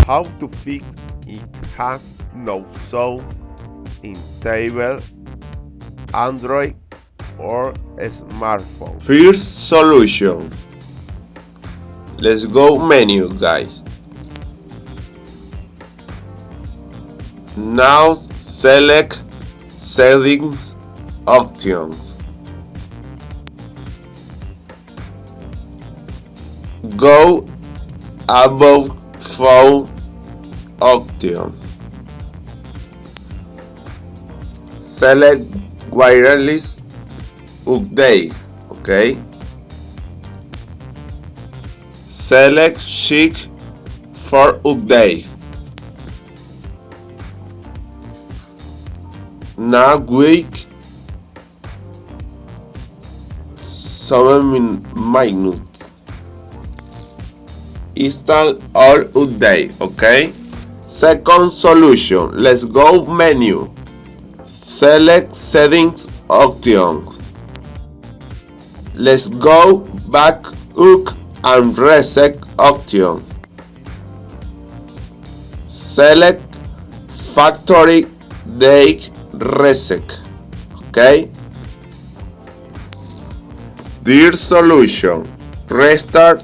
How to fix it has no sound in tablet, Android or smartphone. First solution. Let's go menu, guys. Now select settings options. Go above phone option. Select wireless update. Okay. Select check for updates. Now wait 7 minutes. Install all update. Okay. Second solution. Let's go menu. Select settings options. Let's go back up and reset option. Select factory date reset. Okay. Third solution. Restart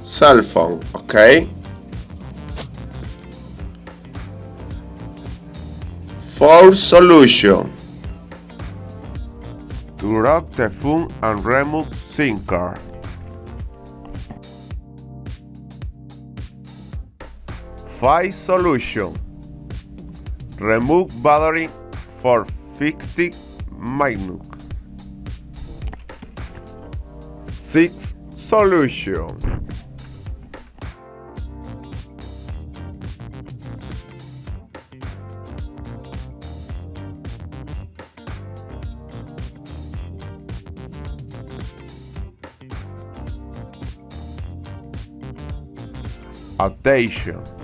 cell phone. Okay. Fourth solution. To lock the phone and remove SIM card. Fifth solution. Remove battery for 50 minutes. Sixth solution. Attention!